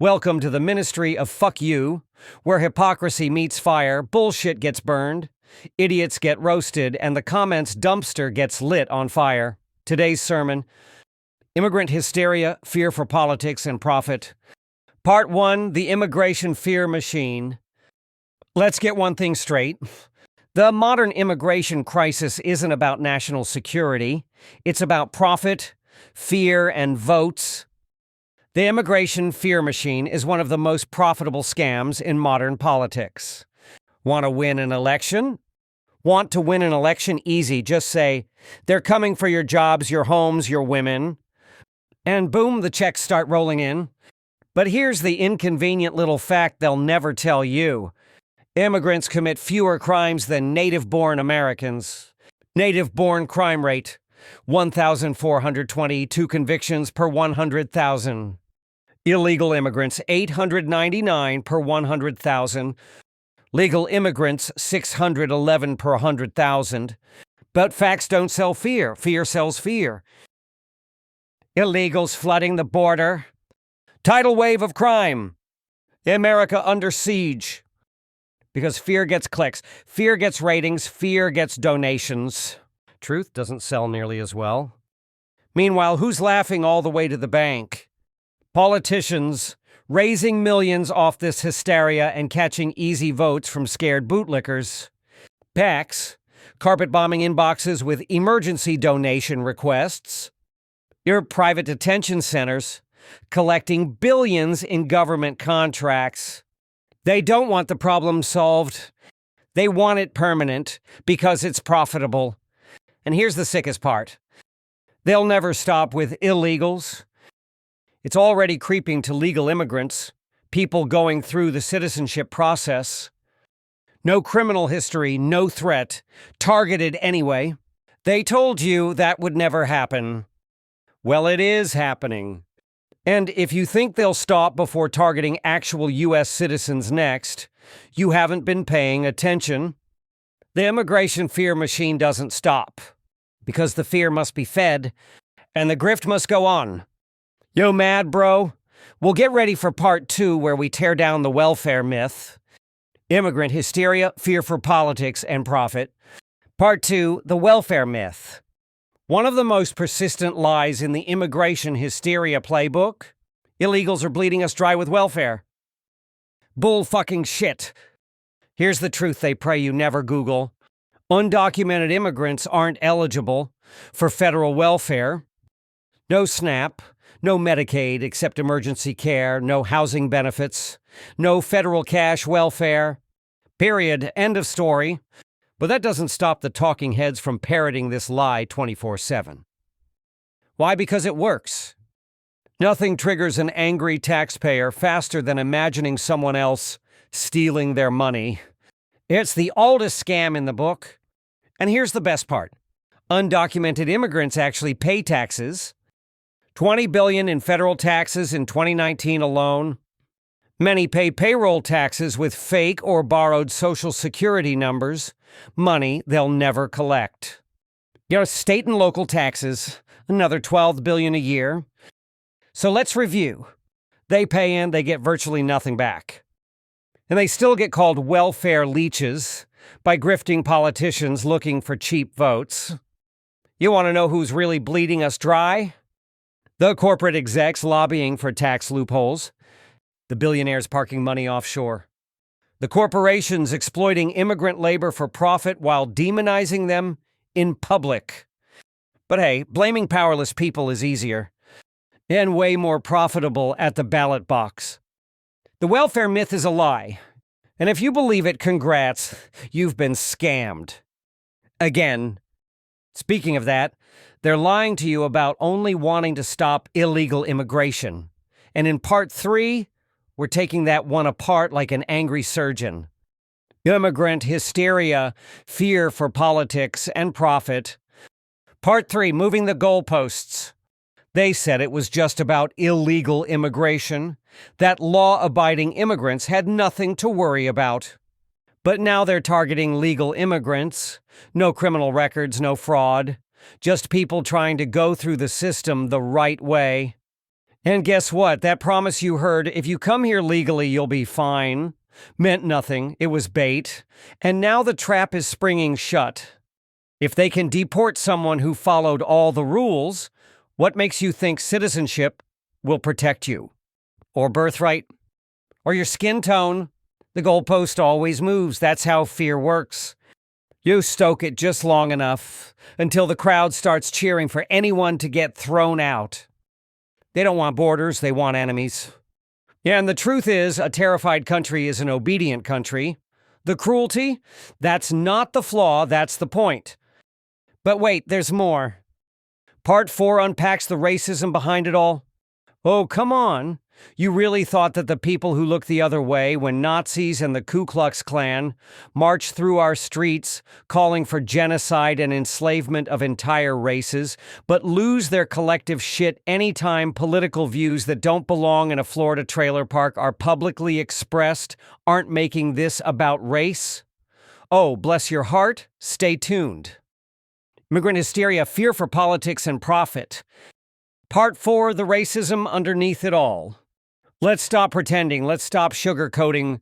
Welcome to the ministry of Fukyu, where hypocrisy meets fire, bullshit gets burned, idiots get roasted, and the comments dumpster gets lit on fire. Today's sermon: Immigrant Hysteria, Fear for Politics and Profit. Part 1, The Immigration Fear Machine. Let's get one thing straight. The modern immigration crisis isn't about national security. It's about profit, fear, and votes. The immigration fear machine is one of the most profitable scams in modern politics. Want to win an election? Want to win an election? Easy. Just say, they're coming for your jobs, your homes, your women. And boom, the checks start rolling in. But here's the inconvenient little fact they'll never tell you. Immigrants commit fewer crimes than native-born Americans. Native-born crime rate: 1,422 convictions per 100,000. Illegal immigrants: 899 per 100,000. Legal immigrants: 611 per 100,000. But facts don't sell fear. Fear sells fear. Illegals flooding the border. Tidal wave of crime. America under siege. Because fear gets clicks, fear gets ratings, fear gets donations. Truth doesn't sell nearly as well. Meanwhile, who's laughing all the way to the bank? Politicians, raising millions off this hysteria and catching easy votes from scared bootlickers. PACs, carpet-bombing inboxes with emergency donation requests. Your private detention centers, collecting billions in government contracts. They don't want the problem solved. They want it permanent because it's profitable. And here's the sickest part. They'll never stop with illegals. It's already creeping to legal immigrants, people going through the citizenship process. No criminal history, no threat, targeted anyway. They told you that would never happen. Well, it is happening. And if you think they'll stop before targeting actual U.S. citizens next, you haven't been paying attention. The immigration fear machine doesn't stop, because the fear must be fed, and the grift must go on. Yo, mad bro? Well, get ready for part 2, where we tear down the welfare myth. Immigrant hysteria, fear for politics and profit. Part 2, the welfare myth. One of the most persistent lies in the immigration hysteria playbook: illegals are bleeding us dry with welfare. Bull fucking shit. Here's the truth they pray you never Google. Undocumented immigrants aren't eligible for federal welfare. No SNAP, no Medicaid except emergency care, no housing benefits, no federal cash welfare. Period. End of story. But that doesn't stop the talking heads from parroting this lie 24/7. Why? Because it works. Nothing triggers an angry taxpayer faster than imagining someone else stealing their money. It's the oldest scam in the book. And here's the best part. Undocumented immigrants actually pay taxes. $20 billion in federal taxes in 2019 alone. Many pay payroll taxes with fake or borrowed Social Security numbers, money they'll never collect. State and local taxes, another $12 billion a year. So let's review. They pay in, they get virtually nothing back. And they still get called welfare leeches by grifting politicians looking for cheap votes. You want to know who's really bleeding us dry? The corporate execs lobbying for tax loopholes. The billionaires parking money offshore. The corporations exploiting immigrant labor for profit while demonizing them in public. But hey, blaming powerless people is easier and way more profitable at the ballot box. The welfare myth is a lie. And if you believe it, congrats, you've been scammed. Again, speaking of that, they're lying to you about only wanting to stop illegal immigration. And in part 3, we're taking that one apart like an angry surgeon. Immigrant hysteria, fear for politics and profit. Part 3, moving the goalposts. They said it was just about illegal immigration, that law-abiding immigrants had nothing to worry about. But now they're targeting legal immigrants. No criminal records, no fraud. Just people trying to go through the system the right way. And guess what? That promise you heard, if you come here legally, you'll be fine, meant nothing. It was bait. And now the trap is springing shut. If they can deport someone who followed all the rules, what makes you think citizenship will protect you? Or birthright? Or your skin tone? The goalpost always moves. That's how fear works. You stoke it just long enough until the crowd starts cheering for anyone to get thrown out. They don't want borders, they want enemies. Yeah, and the truth is, a terrified country is an obedient country. The cruelty? That's not the flaw, that's the point. But wait, there's more. Part 4 unpacks the racism behind it all. Oh, come on. You really thought that the people who looked the other way when Nazis and the Ku Klux Klan marched through our streets calling for genocide and enslavement of entire races, but lose their collective shit anytime political views that don't belong in a Florida trailer park are publicly expressed, aren't making this about race? Oh, bless your heart, stay tuned. Immigrant Hysteria, Fear for Politics and Profit. Part 4, the racism underneath it all. Let's stop pretending. Let's stop sugarcoating.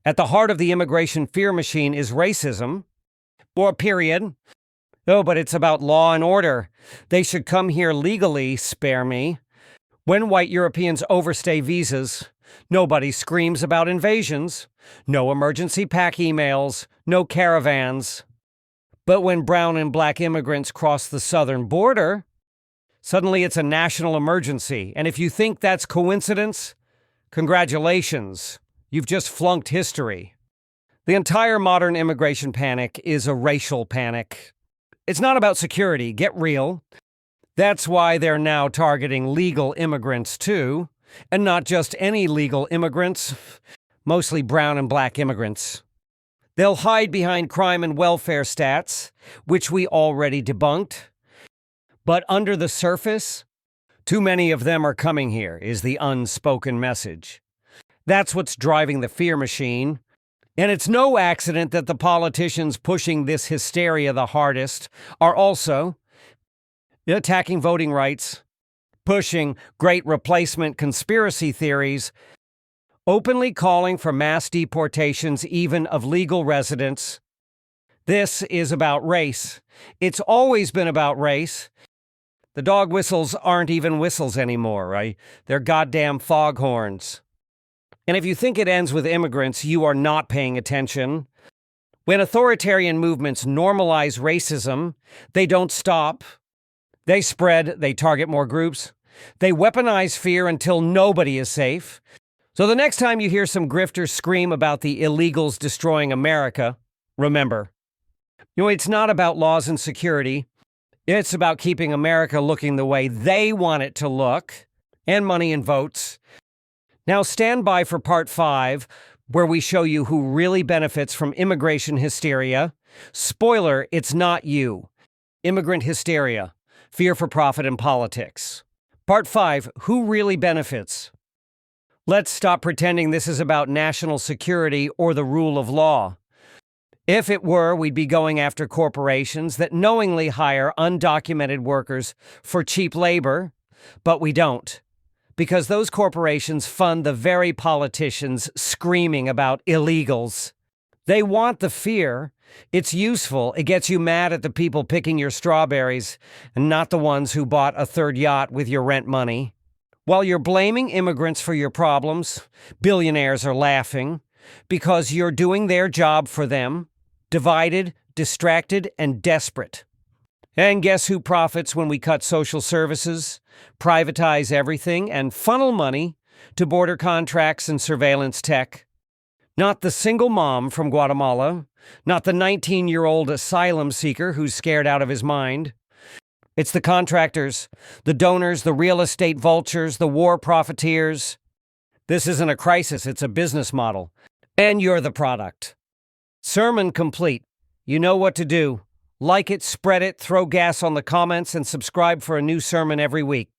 At the heart of the immigration fear machine is racism. Or period. Oh, but it's about law and order. They should come here legally, spare me. When white Europeans overstay visas, nobody screams about invasions. No emergency pack emails. No caravans. But when brown and black immigrants cross the southern border, suddenly it's a national emergency. And if you think that's coincidence, congratulations, you've just flunked history. The entire modern immigration panic is a racial panic. It's not about security, get real. That's why they're now targeting legal immigrants too, and not just any legal immigrants, mostly brown and black immigrants. They'll hide behind crime and welfare stats, which we already debunked. But under the surface, too many of them are coming here, is the unspoken message. That's what's driving the fear machine. And it's no accident that the politicians pushing this hysteria the hardest are also attacking voting rights, pushing great replacement conspiracy theories, openly calling for mass deportations even of legal residents. This is about race. It's always been about race. The dog whistles aren't even whistles anymore, right? They're goddamn foghorns. And if you think it ends with immigrants, you are not paying attention. When authoritarian movements normalize racism, they don't stop. They spread, they target more groups. They weaponize fear until nobody is safe. So the next time you hear some grifters scream about the illegals destroying America, remember, it's not about laws and security. It's about keeping America looking the way they want it to look, and money and votes. Now stand by for part 5, where we show you who really benefits from immigration hysteria. Spoiler, it's not you. Immigrant hysteria, fear for profit and politics. Part 5, who really benefits? Let's stop pretending this is about national security or the rule of law. If it were, we'd be going after corporations that knowingly hire undocumented workers for cheap labor, but we don't. Because those corporations fund the very politicians screaming about illegals. They want the fear. It's useful. It gets you mad at the people picking your strawberries and not the ones who bought a third yacht with your rent money. While you're blaming immigrants for your problems, billionaires are laughing because you're doing their job for them, divided, distracted, and desperate. And guess who profits when we cut social services, privatize everything, and funnel money to border contracts and surveillance tech? Not the single mom from Guatemala, not the 19-year-old asylum seeker who's scared out of his mind. It's the contractors, the donors, the real estate vultures, the war profiteers. This isn't a crisis, it's a business model. And you're the product. Sermon complete. You know what to do. Like it, spread it, throw gas on the comments, and subscribe for a new sermon every week.